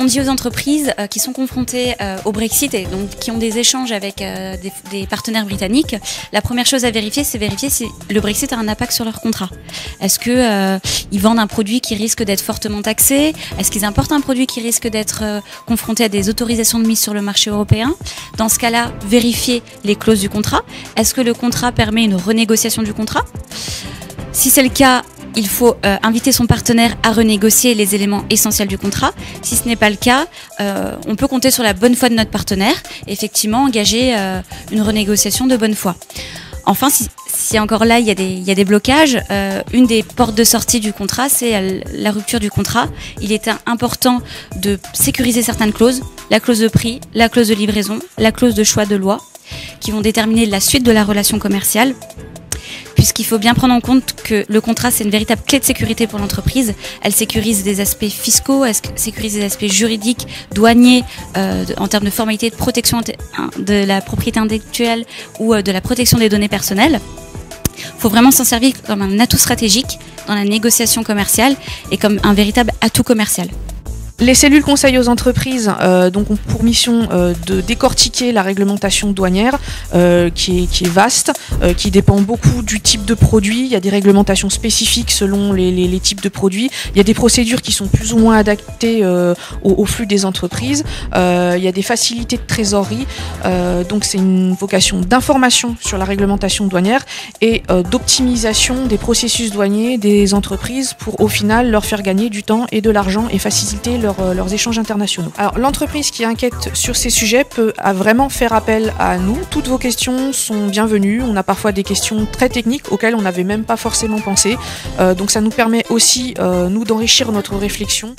qu'on dit aux entreprises qui sont confrontées au Brexit et donc qui ont des échanges avec des partenaires britanniques, la première chose à vérifier, c'est vérifier si le Brexit a un impact sur leur contrat. Est-ce que ils vendent un produit qui risque d'être fortement taxé? Est-ce qu'ils importent un produit qui risque d'être confronté à des autorisations de mise sur le marché européen? Dans ce cas-là, vérifier les clauses du contrat. Est-ce que le contrat permet une renégociation du contrat? Si c'est le cas, il faut inviter son partenaire à renégocier les éléments essentiels du contrat. Si ce n'est pas le cas, on peut compter sur la bonne foi de notre partenaire et effectivement engager une renégociation de bonne foi. Enfin, si encore là il y a des blocages, une des portes de sortie du contrat, c'est la rupture du contrat. Il est important de sécuriser certaines clauses, la clause de prix, la clause de livraison, la clause de choix de loi, qui vont déterminer la suite de la relation commerciale. Puisqu'il faut bien prendre en compte que le contrat, c'est une véritable clé de sécurité pour l'entreprise. Elle sécurise des aspects fiscaux, elle sécurise des aspects juridiques, douaniers, en termes de formalité de protection de la propriété intellectuelle ou de la protection des données personnelles. Il faut vraiment s'en servir comme un atout stratégique dans la négociation commerciale et comme un véritable atout commercial. Les cellules conseil aux entreprises donc ont pour mission de décortiquer la réglementation douanière qui est vaste, qui dépend beaucoup du type de produit. Il y a des réglementations spécifiques selon les types de produits. Il y a des procédures qui sont plus ou moins adaptées au flux des entreprises. Il y a des facilités de trésorerie. Donc c'est une vocation d'information sur la réglementation douanière et d'optimisation des processus douaniers des entreprises pour au final leur faire gagner du temps et de l'argent et faciliter leurs échanges internationaux. Alors l'entreprise qui inquiète sur ces sujets peut vraiment faire appel à nous. Toutes vos questions sont bienvenues. On a parfois des questions très techniques auxquelles on n'avait même pas forcément pensé. Donc ça nous permet aussi, nous, d'enrichir notre réflexion.